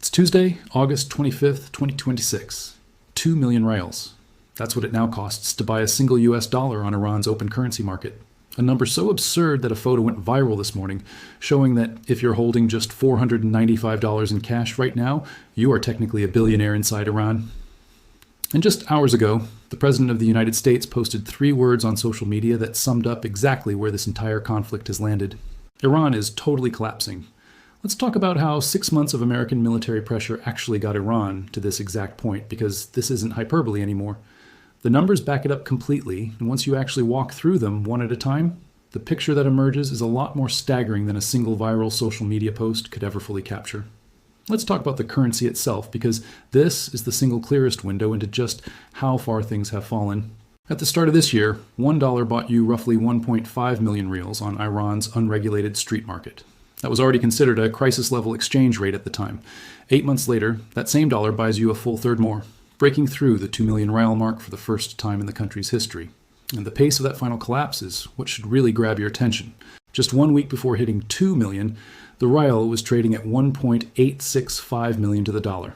It's Tuesday, August 25th, 2026. 2 million rials. That's what it now costs to buy a single US dollar on Iran's open currency market. A number so absurd that a photo went viral this morning, showing that if you're holding just $495 in cash right now, you are technically a billionaire inside Iran. And just hours ago, the President of the United States posted 3 words on social media that summed up exactly where this entire conflict has landed. Iran is totally collapsing. Let's talk about how 6 months of American military pressure actually got Iran to this exact point, because this isn't hyperbole anymore. The numbers back it up completely, and once you actually walk through them one at a time, the picture that emerges is a lot more staggering than a single viral social media post could ever fully capture. Let's talk about the currency itself, because this is the single clearest window into just how far things have fallen. At the start of this year, $1 bought you roughly 1.5 million rials on Iran's unregulated street market. That was already considered a crisis-level exchange rate at the time. 8 months later, that same dollar buys you a full third more, breaking through the 2 million rial mark for the first time in the country's history. And the pace of that final collapse is what should really grab your attention. Just 1 week before hitting 2 million, the rial was trading at 1.865 million to the dollar.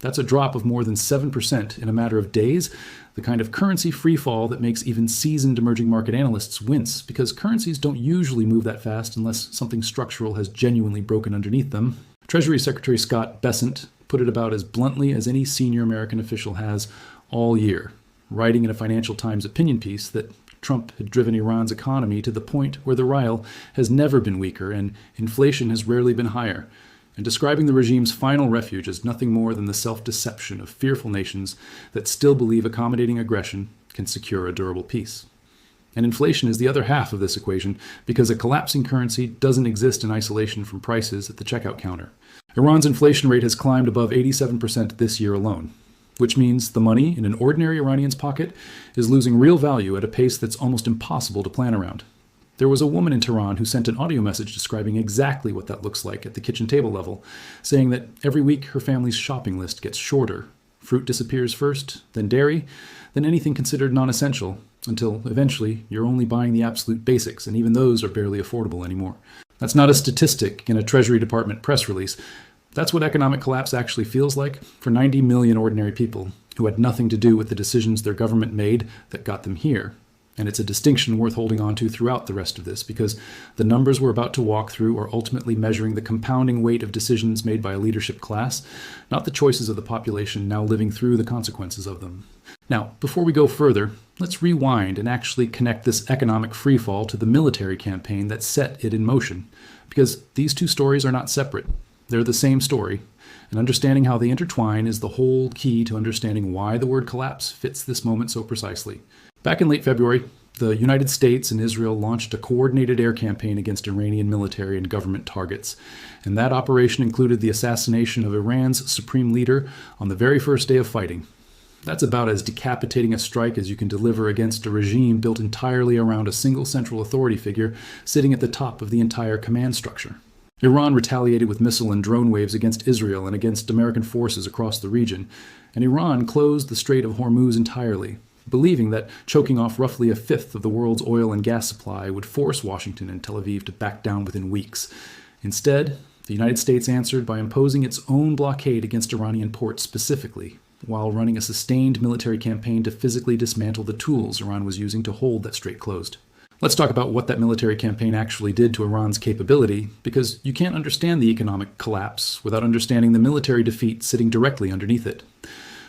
That's a drop of more than 7% in a matter of days, the kind of currency freefall that makes even seasoned emerging market analysts wince, because currencies don't usually move that fast unless something structural has genuinely broken underneath them. Treasury Secretary Scott Bessent put it about as bluntly as any senior American official has all year, writing in a Financial Times opinion piece that Trump had driven Iran's economy to the point where the rial has never been weaker and inflation has rarely been higher, and describing the regime's final refuge as nothing more than the self-deception of fearful nations that still believe accommodating aggression can secure a durable peace. And inflation is the other half of this equation, because a collapsing currency doesn't exist in isolation from prices at the checkout counter. Iran's inflation rate has climbed above 87% this year alone, which means the money in an ordinary Iranian's pocket is losing real value at a pace that's almost impossible to plan around. There was a woman in Tehran who sent an audio message describing exactly what that looks like at the kitchen table level, saying that every week her family's shopping list gets shorter. Fruit disappears first, then dairy, then anything considered non-essential, until eventually you're only buying the absolute basics, and even those are barely affordable anymore. That's not a statistic in a Treasury Department press release. That's what economic collapse actually feels like for 90 million ordinary people who had nothing to do with the decisions their government made that got them here. And it's a distinction worth holding on to throughout the rest of this, because the numbers we're about to walk through are ultimately measuring the compounding weight of decisions made by a leadership class, not the choices of the population now living through the consequences of them. Now, before we go further, let's rewind and actually connect this economic freefall to the military campaign that set it in motion, because these two stories are not separate. They're the same story, and understanding how they intertwine is the whole key to understanding why the word collapse fits this moment so precisely. Back in late February, the United States and Israel launched a coordinated air campaign against Iranian military and government targets, and that operation included the assassination of Iran's supreme leader on the very first day of fighting. That's about as decapitating a strike as you can deliver against a regime built entirely around a single central authority figure sitting at the top of the entire command structure. Iran retaliated with missile and drone waves against Israel and against American forces across the region, and Iran closed the Strait of Hormuz entirely, believing that choking off roughly a fifth of the world's oil and gas supply would force Washington and Tel Aviv to back down within weeks. Instead, the United States answered by imposing its own blockade against Iranian ports specifically, while running a sustained military campaign to physically dismantle the tools Iran was using to hold that strait closed. Let's talk about what that military campaign actually did to Iran's capability, because you can't understand the economic collapse without understanding the military defeat sitting directly underneath it.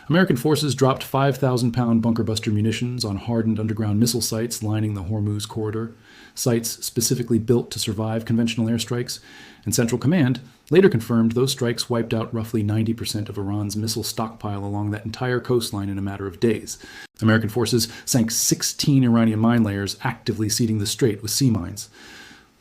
American forces dropped 5,000-pound bunker-buster munitions on hardened underground missile sites lining the Hormuz corridor, sites specifically built to survive conventional airstrikes, and Central Command later confirmed those strikes wiped out roughly 90% of Iran's missile stockpile along that entire coastline in a matter of days. American forces sank 16 Iranian mine layers, actively seeding the strait with sea mines.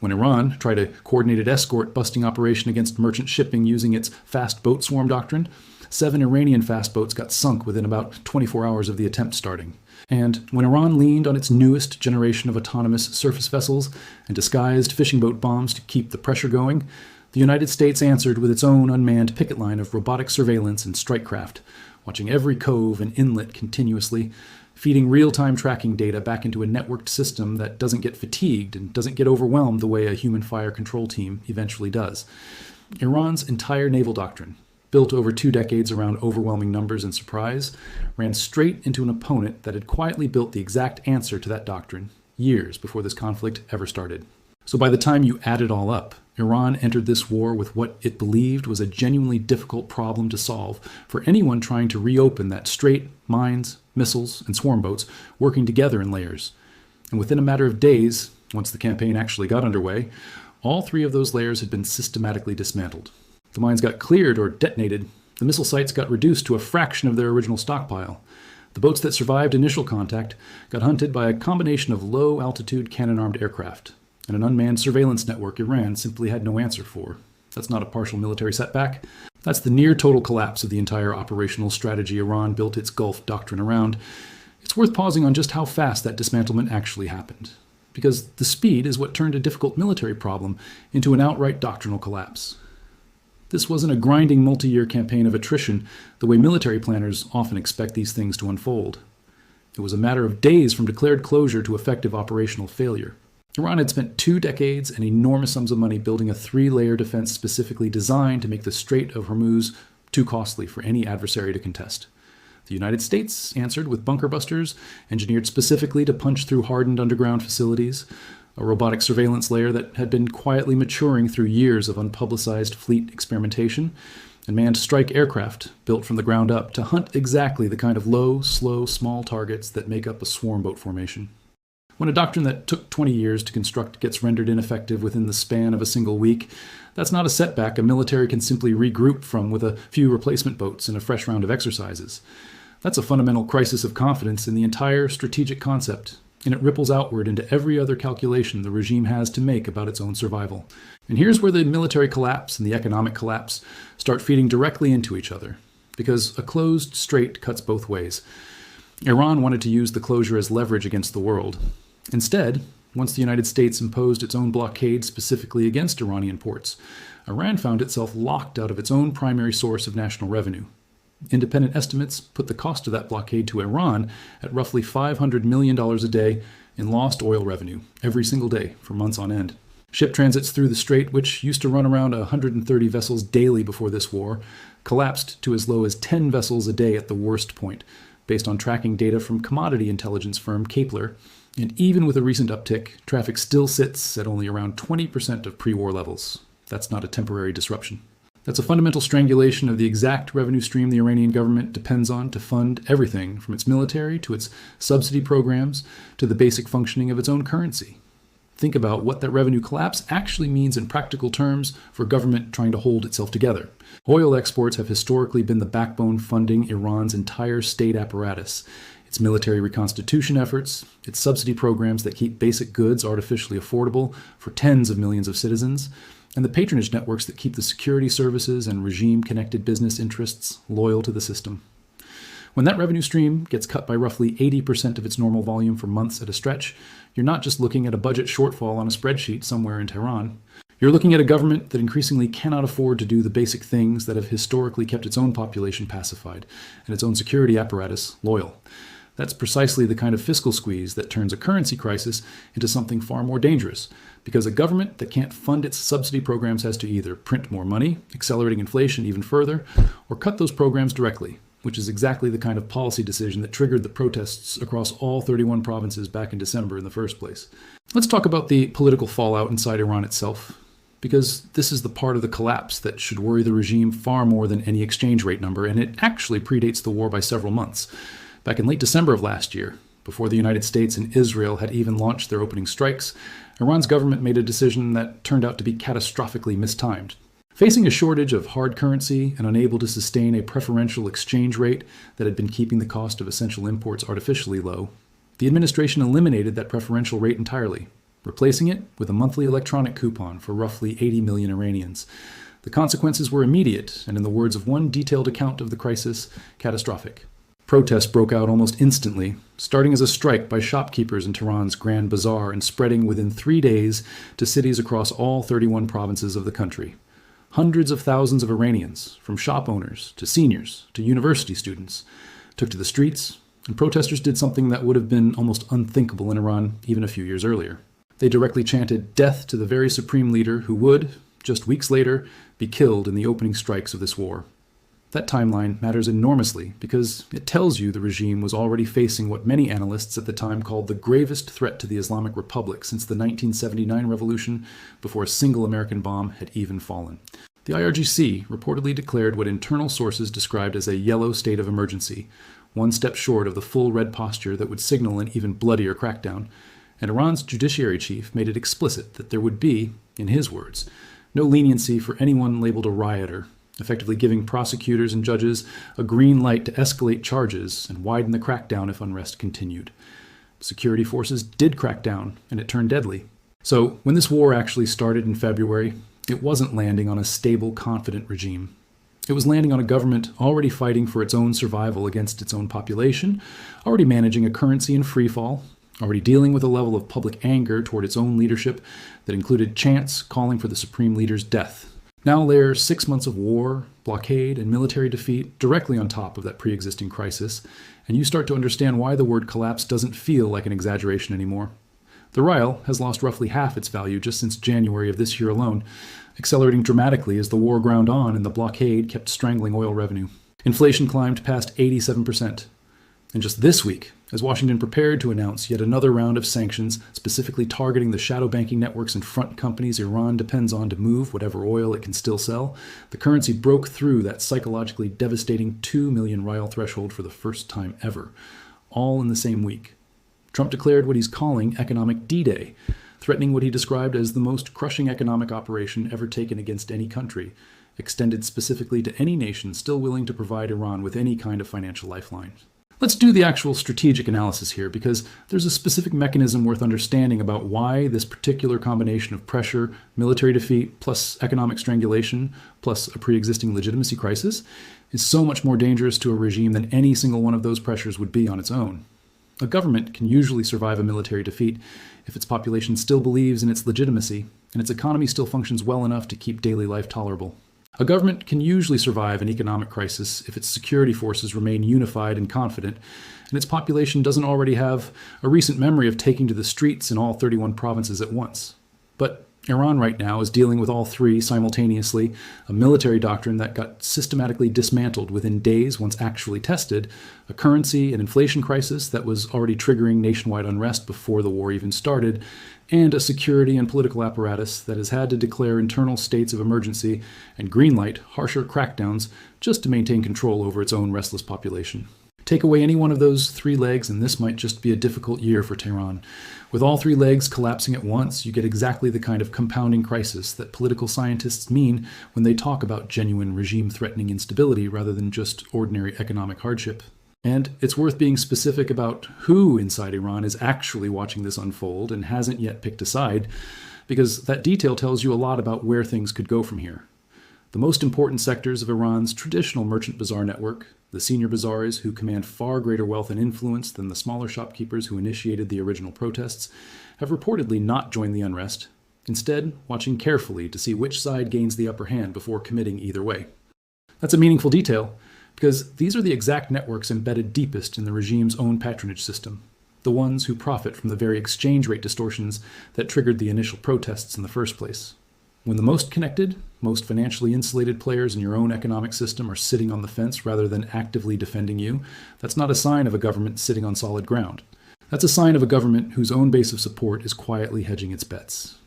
When Iran tried a coordinated escort busting operation against merchant shipping using its fast boat swarm doctrine, 7 Iranian fast boats got sunk within about 24 hours of the attempt starting. And when Iran leaned on its newest generation of autonomous surface vessels and disguised fishing boat bombs to keep the pressure going, the United States answered with its own unmanned picket line of robotic surveillance and strike craft, watching every cove and inlet continuously, feeding real-time tracking data back into a networked system that doesn't get fatigued and doesn't get overwhelmed the way a human fire control team eventually does. Iran's entire naval doctrine, built over 2 decades around overwhelming numbers and surprise, ran straight into an opponent that had quietly built the exact answer to that doctrine years before this conflict ever started. So by the time you add it all up, Iran entered this war with what it believed was a genuinely difficult problem to solve for anyone trying to reopen that strait, mines, missiles, and swarm boats working together in layers. And within a matter of days, once the campaign actually got underway, all 3 of those layers had been systematically dismantled. The mines got cleared or detonated, the missile sites got reduced to a fraction of their original stockpile. The boats that survived initial contact got hunted by a combination of low-altitude cannon-armed aircraft and an unmanned surveillance network Iran simply had no answer for. That's not a partial military setback. That's the near-total collapse of the entire operational strategy Iran built its Gulf doctrine around. It's worth pausing on just how fast that dismantlement actually happened, because the speed is what turned a difficult military problem into an outright doctrinal collapse. This wasn't a grinding multi-year campaign of attrition the way military planners often expect these things to unfold. It was a matter of days from declared closure to effective operational failure. Iran had spent 2 decades and enormous sums of money building a 3-layer defense specifically designed to make the Strait of Hormuz too costly for any adversary to contest. The United States answered with bunker busters, engineered specifically to punch through hardened underground facilities, a robotic surveillance layer that had been quietly maturing through years of unpublicized fleet experimentation, and manned strike aircraft built from the ground up to hunt exactly the kind of low, slow, small targets that make up a swarm boat formation. When a doctrine that took 20 years to construct gets rendered ineffective within the span of a single week, that's not a setback a military can simply regroup from with a few replacement boats and a fresh round of exercises. That's a fundamental crisis of confidence in the entire strategic concept, and it ripples outward into every other calculation the regime has to make about its own survival. And here's where the military collapse and the economic collapse start feeding directly into each other, because a closed strait cuts both ways. Iran wanted to use the closure as leverage against the world. Instead, once the United States imposed its own blockade specifically against Iranian ports, Iran found itself locked out of its own primary source of national revenue. Independent estimates put the cost of that blockade to Iran at roughly $500 million a day in lost oil revenue every single day for months on end. Ship transits through the strait, which used to run around 130 vessels daily before this war, collapsed to as low as 10 vessels a day at the worst point, based on tracking data from commodity intelligence firm Kepler. And even with a recent uptick, traffic still sits at only around 20% of pre-war levels. That's not a temporary disruption. That's a fundamental strangulation of the exact revenue stream the Iranian government depends on to fund everything from its military to its subsidy programs to the basic functioning of its own currency. Think about what that revenue collapse actually means in practical terms for government trying to hold itself together. Oil exports have historically been the backbone funding Iran's entire state apparatus. Its military reconstitution efforts, its subsidy programs that keep basic goods artificially affordable for tens of millions of citizens, and the patronage networks that keep the security services and regime-connected business interests loyal to the system. When that revenue stream gets cut by roughly 80% of its normal volume for months at a stretch, you're not just looking at a budget shortfall on a spreadsheet somewhere in Tehran. You're looking at a government that increasingly cannot afford to do the basic things that have historically kept its own population pacified and its own security apparatus loyal. That's precisely the kind of fiscal squeeze that turns a currency crisis into something far more dangerous, because a government that can't fund its subsidy programs has to either print more money, accelerating inflation even further, or cut those programs directly, which is exactly the kind of policy decision that triggered the protests across all 31 provinces back in December in the first place. Let's talk about the political fallout inside Iran itself, because this is the part of the collapse that should worry the regime far more than any exchange rate number, and it actually predates the war by several months. Back in late December of last year, before the United States and Israel had even launched their opening strikes, Iran's government made a decision that turned out to be catastrophically mistimed. Facing a shortage of hard currency and unable to sustain a preferential exchange rate that had been keeping the cost of essential imports artificially low, the administration eliminated that preferential rate entirely, replacing it with a monthly electronic coupon for roughly 80 million Iranians. The consequences were immediate, and in the words of one detailed account of the crisis, catastrophic. Protests broke out almost instantly, starting as a strike by shopkeepers in Tehran's Grand Bazaar and spreading within 3 days to cities across all 31 provinces of the country. Hundreds of thousands of Iranians, from shop owners to seniors to university students, took to the streets, and protesters did something that would have been almost unthinkable in Iran even a few years earlier. They directly chanted death to the very supreme leader who would, just weeks later, be killed in the opening strikes of this war. That timeline matters enormously because it tells you the regime was already facing what many analysts at the time called the gravest threat to the Islamic Republic since the 1979 revolution, before a single American bomb had even fallen. The IRGC reportedly declared what internal sources described as a yellow state of emergency, one step short of the full red posture that would signal an even bloodier crackdown, and Iran's judiciary chief made it explicit that there would be, in his words, no leniency for anyone labeled a rioter, effectively giving prosecutors and judges a green light to escalate charges and widen the crackdown if unrest continued. Security forces did crack down, and it turned deadly. So when this war actually started in February, it wasn't landing on a stable, confident regime. It was landing on a government already fighting for its own survival against its own population, already managing a currency in freefall, already dealing with a level of public anger toward its own leadership that included chants calling for the supreme leader's death. Now layer 6 months of war, blockade, and military defeat directly on top of that pre-existing crisis, and you start to understand why the word collapse doesn't feel like an exaggeration anymore. The rial has lost roughly half its value just since January of this year alone, accelerating dramatically as the war ground on and the blockade kept strangling oil revenue. Inflation climbed past 87%. And just this week, as Washington prepared to announce yet another round of sanctions specifically targeting the shadow banking networks and front companies Iran depends on to move whatever oil it can still sell, the currency broke through that psychologically devastating 2 million rial threshold for the first time ever, all in the same week. Trump declared what he's calling economic D-Day, threatening what he described as the most crushing economic operation ever taken against any country, extended specifically to any nation still willing to provide Iran with any kind of financial lifeline. Let's do the actual strategic analysis here, because there's a specific mechanism worth understanding about why this particular combination of pressure, military defeat, plus economic strangulation, plus a pre-existing legitimacy crisis is so much more dangerous to a regime than any single one of those pressures would be on its own. A government can usually survive a military defeat if its population still believes in its legitimacy and its economy still functions well enough to keep daily life tolerable. A government can usually survive an economic crisis if its security forces remain unified and confident, and its population doesn't already have a recent memory of taking to the streets in all 31 provinces at once. But Iran right now is dealing with all three simultaneously, a military doctrine that got systematically dismantled within days once actually tested, a currency and inflation crisis that was already triggering nationwide unrest before the war even started, and a security and political apparatus that has had to declare internal states of emergency and greenlight harsher crackdowns just to maintain control over its own restless population. Take away any one of those three legs, and this might just be a difficult year for Tehran. With all three legs collapsing at once, you get exactly the kind of compounding crisis that political scientists mean when they talk about genuine regime-threatening instability rather than just ordinary economic hardship. And it's worth being specific about who inside Iran is actually watching this unfold and hasn't yet picked a side, because that detail tells you a lot about where things could go from here. The most important sectors of Iran's traditional merchant bazaar network, the senior bazaars who command far greater wealth and influence than the smaller shopkeepers who initiated the original protests, have reportedly not joined the unrest, instead watching carefully to see which side gains the upper hand before committing either way. That's a meaningful detail, because these are the exact networks embedded deepest in the regime's own patronage system, the ones who profit from the very exchange rate distortions that triggered the initial protests in the first place. When the most connected, most financially insulated players in your own economic system are sitting on the fence rather than actively defending you, that's not a sign of a government sitting on solid ground. That's a sign of a government whose own base of support is quietly hedging its bets.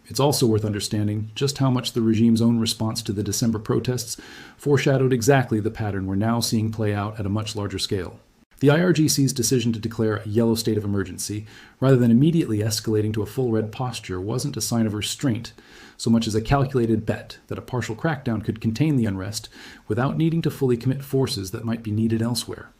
It's also worth understanding just how much the regime's own response to the December protests foreshadowed exactly the pattern we're now seeing play out at a much larger scale. The IRGC's decision to declare a yellow state of emergency, rather than immediately escalating to a full red posture, wasn't a sign of restraint, so much as a calculated bet that a partial crackdown could contain the unrest without needing to fully commit forces that might be needed elsewhere.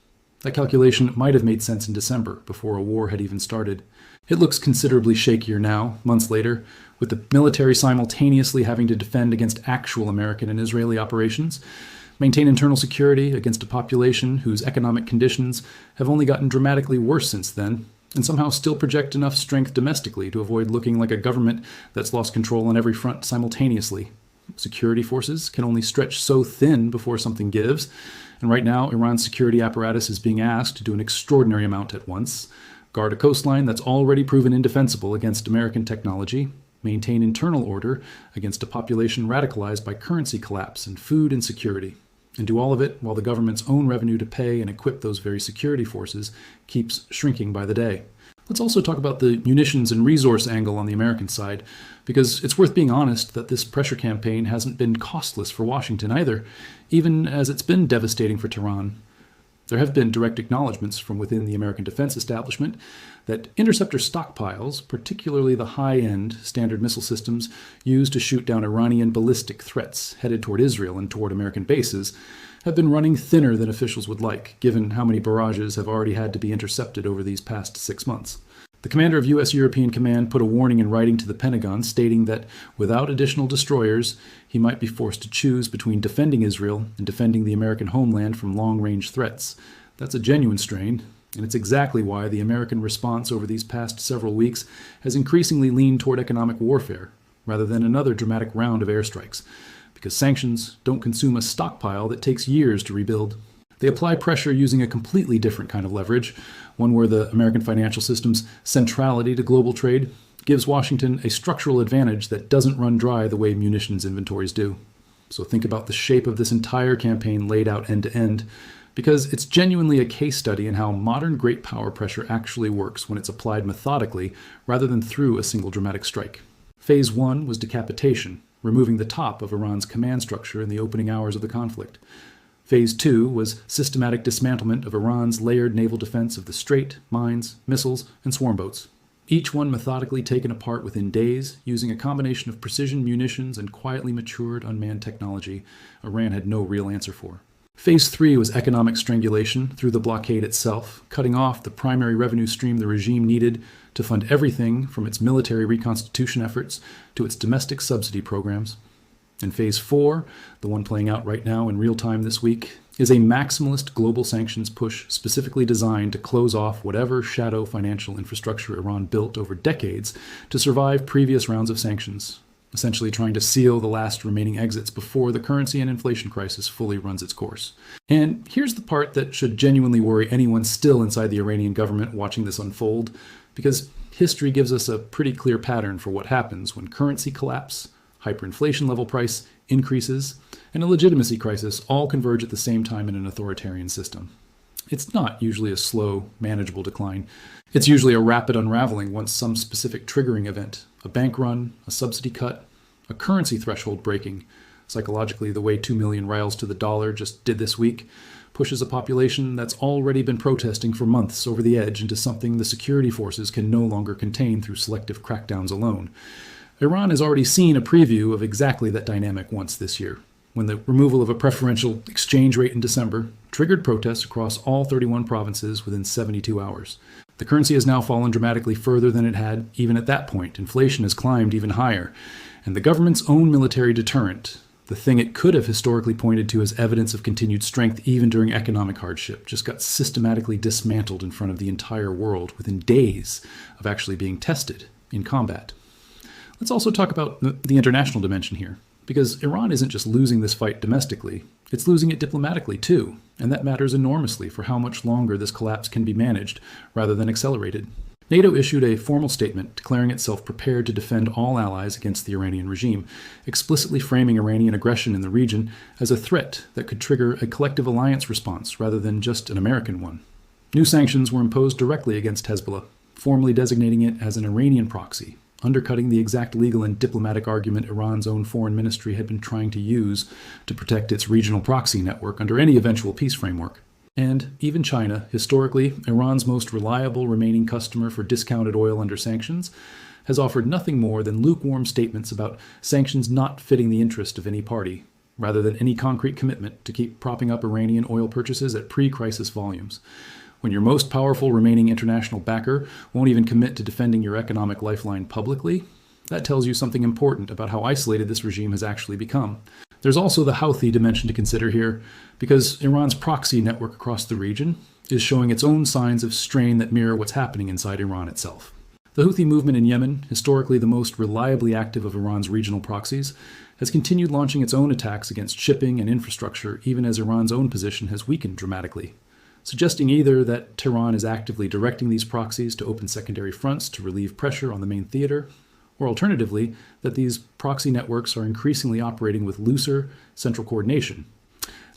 That calculation might have made sense in December, before a war had even started. It looks considerably shakier now, months later, with the military simultaneously having to defend against actual American and Israeli operations, maintain internal security against a population whose economic conditions have only gotten dramatically worse since then, and somehow still project enough strength domestically to avoid looking like a government that's lost control on every front simultaneously. Security forces can only stretch so thin before something gives, and right now Iran's security apparatus is being asked to do an extraordinary amount at once: guard a coastline that's already proven indefensible against American technology, maintain internal order against a population radicalized by currency collapse and food insecurity, And do all of it while the government's own revenue to pay and equip those very security forces keeps shrinking by the day. Let's also talk about the munitions and resource angle on the American side, because it's worth being honest that this pressure campaign hasn't been costless for Washington either, even as it's been devastating for Tehran. There have been direct acknowledgments from within the American defense establishment that interceptor stockpiles, particularly the high-end standard missile systems used to shoot down Iranian ballistic threats headed toward Israel and toward American bases, have been running thinner than officials would like, given how many barrages have already had to be intercepted over these past 6 months. The commander of U.S. European Command put a warning in writing to the Pentagon stating that without additional destroyers, he might be forced to choose between defending Israel and defending the American homeland from long-range threats. That's a genuine strain, and it's exactly why the American response over these past several weeks has increasingly leaned toward economic warfare, rather than another dramatic round of airstrikes, because sanctions don't consume a stockpile that takes years to rebuild. They apply pressure using a completely different kind of leverage, one where the American financial system's centrality to global trade gives Washington a structural advantage that doesn't run dry the way munitions inventories do. So think about the shape of this entire campaign laid out end to end, because it's genuinely a case study in how modern great power pressure actually works when it's applied methodically rather than through a single dramatic strike. Phase 1 was decapitation, removing the top of Iran's command structure in the opening hours of the conflict. Phase 2 was systematic dismantlement of Iran's layered naval defense of the Strait, mines, missiles, and swarm boats. Each one methodically taken apart within days, using a combination of precision munitions and quietly matured unmanned technology Iran had no real answer for. Phase 3 was economic strangulation through the blockade itself, cutting off the primary revenue stream the regime needed to fund everything from its military reconstitution efforts to its domestic subsidy programs. And Phase 4, the one playing out right now in real time this week, is a maximalist global sanctions push specifically designed to close off whatever shadow financial infrastructure Iran built over decades to survive previous rounds of sanctions, essentially trying to seal the last remaining exits before the currency and inflation crisis fully runs its course. And here's the part that should genuinely worry anyone still inside the Iranian government watching this unfold, because history gives us a pretty clear pattern for what happens when currency collapse, hyperinflation level price increases, and a legitimacy crisis all converge at the same time in an authoritarian system. It's not usually a slow, manageable decline. It's usually a rapid unraveling once some specific triggering event, a bank run, a subsidy cut, a currency threshold breaking, psychologically the way 2 million rials to the dollar just did this week, pushes a population that's already been protesting for months over the edge into something the security forces can no longer contain through selective crackdowns alone. Iran has already seen a preview of exactly that dynamic once this year, when the removal of a preferential exchange rate in December triggered protests across all 31 provinces within 72 hours. The currency has now fallen dramatically further than it had even at that point. Inflation has climbed even higher. And the government's own military deterrent, the thing it could have historically pointed to as evidence of continued strength even during economic hardship, just got systematically dismantled in front of the entire world within days of actually being tested in combat. Let's also talk about the international dimension here, because Iran isn't just losing this fight domestically, it's losing it diplomatically too, and that matters enormously for how much longer this collapse can be managed rather than accelerated. NATO issued a formal statement declaring itself prepared to defend all allies against the Iranian regime, explicitly framing Iranian aggression in the region as a threat that could trigger a collective alliance response rather than just an American one. New sanctions were imposed directly against Hezbollah, formally designating it as an Iranian proxy, undercutting the exact legal and diplomatic argument Iran's own foreign ministry had been trying to use to protect its regional proxy network under any eventual peace framework. And even China, historically Iran's most reliable remaining customer for discounted oil under sanctions, has offered nothing more than lukewarm statements about sanctions not fitting the interest of any party, rather than any concrete commitment to keep propping up Iranian oil purchases at pre-crisis volumes. When your most powerful remaining international backer won't even commit to defending your economic lifeline publicly, that tells you something important about how isolated this regime has actually become. There's also the Houthi dimension to consider here, because Iran's proxy network across the region is showing its own signs of strain that mirror what's happening inside Iran itself. The Houthi movement in Yemen, historically the most reliably active of Iran's regional proxies, has continued launching its own attacks against shipping and infrastructure even as Iran's own position has weakened dramatically, suggesting either that Tehran is actively directing these proxies to open secondary fronts to relieve pressure on the main theater, or alternatively, that these proxy networks are increasingly operating with looser central coordination.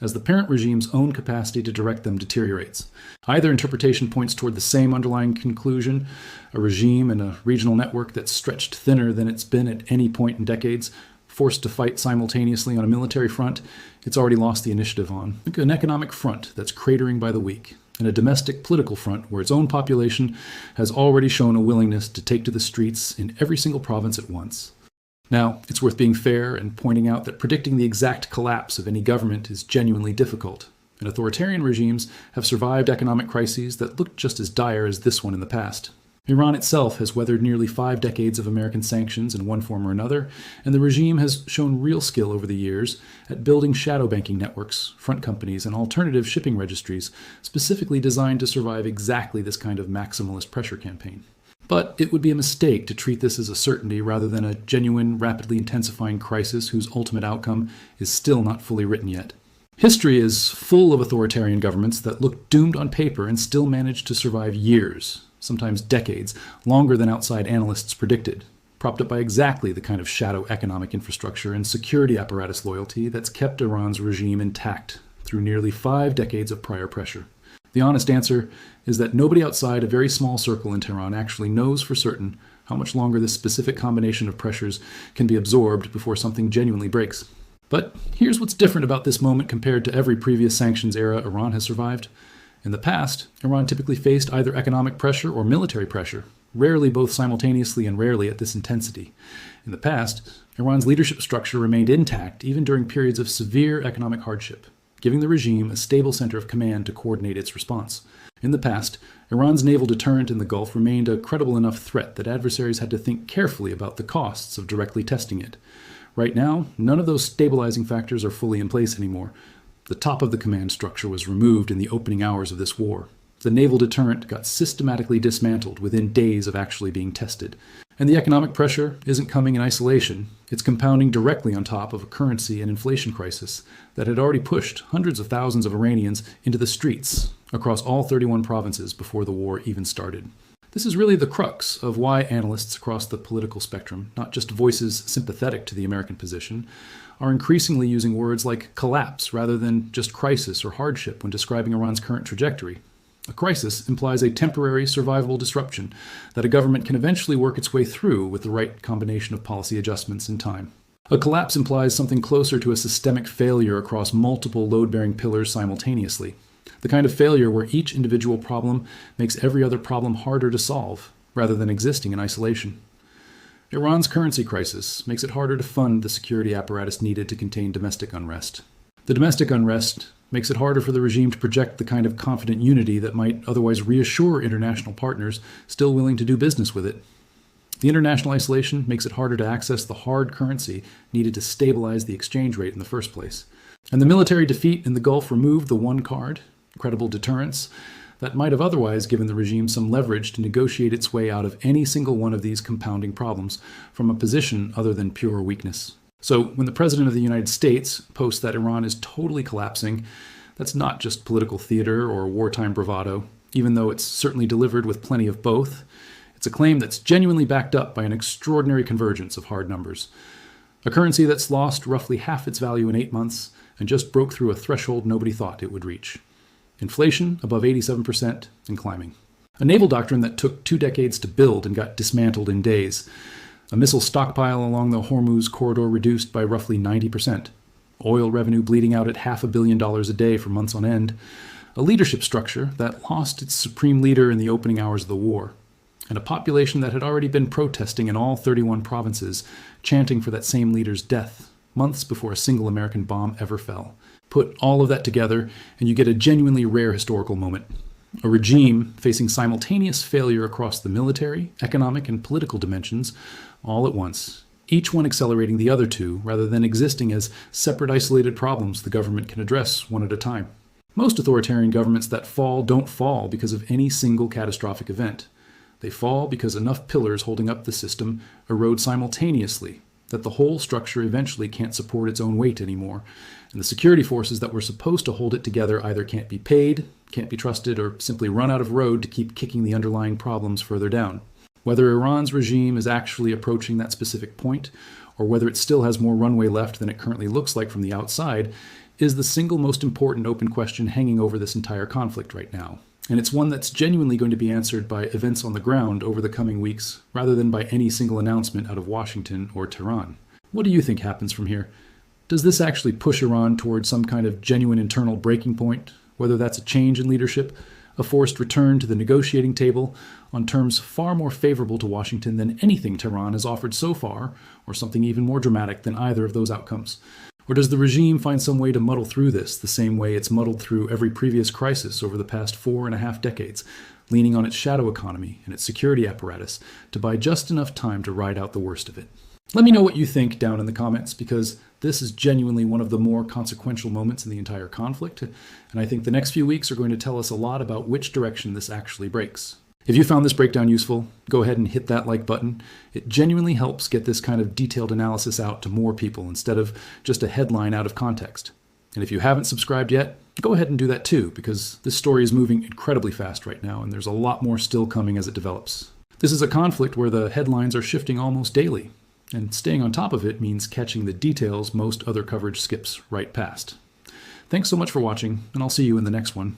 as the parent regime's own capacity to direct them deteriorates. Either interpretation points toward the same underlying conclusion: a regime and a regional network that's stretched thinner than it's been at any point in decades, forced to fight simultaneously on a military front it's already lost the initiative on, an economic front that's cratering by the week, and a domestic political front where its own population has already shown a willingness to take to the streets in every single province at once. Now, it's worth being fair and pointing out that predicting the exact collapse of any government is genuinely difficult, and authoritarian regimes have survived economic crises that looked just as dire as this one in the past. Iran itself has weathered nearly 5 decades of American sanctions in one form or another, and the regime has shown real skill over the years at building shadow banking networks, front companies, and alternative shipping registries specifically designed to survive exactly this kind of maximalist pressure campaign. But it would be a mistake to treat this as a certainty rather than a genuine, rapidly intensifying crisis whose ultimate outcome is still not fully written yet. History is full of authoritarian governments that looked doomed on paper and still managed to survive years, sometimes decades, longer than outside analysts predicted, propped up by exactly the kind of shadow economic infrastructure and security apparatus loyalty that's kept Iran's regime intact through nearly 5 decades of prior pressure. The honest answer is that nobody outside a very small circle in Tehran actually knows for certain how much longer this specific combination of pressures can be absorbed before something genuinely breaks. But here's what's different about this moment compared to every previous sanctions era Iran has survived. In the past, Iran typically faced either economic pressure or military pressure, rarely both simultaneously and rarely at this intensity. In the past, Iran's leadership structure remained intact even during periods of severe economic hardship, giving the regime a stable center of command to coordinate its response. In the past, Iran's naval deterrent in the Gulf remained a credible enough threat that adversaries had to think carefully about the costs of directly testing it. Right now, none of those stabilizing factors are fully in place anymore. The top of the command structure was removed in the opening hours of this war. The naval deterrent got systematically dismantled within days of actually being tested. And the economic pressure isn't coming in isolation. It's compounding directly on top of a currency and inflation crisis that had already pushed hundreds of thousands of Iranians into the streets across all 31 provinces before the war even started. This is really the crux of why analysts across the political spectrum, not just voices sympathetic to the American position, are increasingly using words like collapse rather than just crisis or hardship when describing Iran's current trajectory. A crisis implies a temporary, survivable disruption that a government can eventually work its way through with the right combination of policy adjustments in time. A collapse implies something closer to a systemic failure across multiple load-bearing pillars simultaneously, the kind of failure where each individual problem makes every other problem harder to solve, rather than existing in isolation. Iran's currency crisis makes it harder to fund the security apparatus needed to contain domestic unrest. The domestic unrest makes it harder for the regime to project the kind of confident unity that might otherwise reassure international partners still willing to do business with it. The international isolation makes it harder to access the hard currency needed to stabilize the exchange rate in the first place. And the military defeat in the Gulf removed the one card, credible deterrence, that might have otherwise given the regime some leverage to negotiate its way out of any single one of these compounding problems from a position other than pure weakness. So when the President of the United States posts that Iran is totally collapsing, that's not just political theater or wartime bravado, even though it's certainly delivered with plenty of both. It's a claim that's genuinely backed up by an extraordinary convergence of hard numbers. A currency that's lost roughly half its value in 8 months and just broke through a threshold nobody thought it would reach. Inflation above 87% and climbing. A naval doctrine that took 2 decades to build and got dismantled in days. A missile stockpile along the Hormuz corridor reduced by roughly 90%. Oil revenue bleeding out at $500 million a day for months on end. A leadership structure that lost its supreme leader in the opening hours of the war. And a population that had already been protesting in all 31 provinces, chanting for that same leader's death, months before a single American bomb ever fell. Put all of that together, and you get a genuinely rare historical moment. A regime facing simultaneous failure across the military, economic, and political dimensions all at once, each one accelerating the other two rather than existing as separate isolated problems the government can address one at a time. Most authoritarian governments that fall don't fall because of any single catastrophic event. They fall because enough pillars holding up the system erode simultaneously, that the whole structure eventually can't support its own weight anymore, and the security forces that were supposed to hold it together either can't be paid, can't be trusted, or simply run out of road to keep kicking the underlying problems further down. Whether Iran's regime is actually approaching that specific point, or whether it still has more runway left than it currently looks like from the outside, is the single most important open question hanging over this entire conflict right now. And it's one that's genuinely going to be answered by events on the ground over the coming weeks, rather than by any single announcement out of Washington or Tehran. What do you think happens from here? Does this actually push Iran towards some kind of genuine internal breaking point, whether that's a change in leadership, a forced return to the negotiating table on terms far more favorable to Washington than anything Tehran has offered so far, or something even more dramatic than either of those outcomes? Or does the regime find some way to muddle through this the same way it's muddled through every previous crisis over the past 4.5 decades, leaning on its shadow economy and its security apparatus to buy just enough time to ride out the worst of it? Let me know what you think down in the comments, because this is genuinely one of the more consequential moments in the entire conflict, and I think the next few weeks are going to tell us a lot about which direction this actually breaks. If you found this breakdown useful, go ahead and hit that like button. It genuinely helps get this kind of detailed analysis out to more people instead of just a headline out of context. And if you haven't subscribed yet, go ahead and do that too, because this story is moving incredibly fast right now, and there's a lot more still coming as it develops. This is a conflict where the headlines are shifting almost daily, and staying on top of it means catching the details most other coverage skips right past. Thanks so much for watching, and I'll see you in the next one.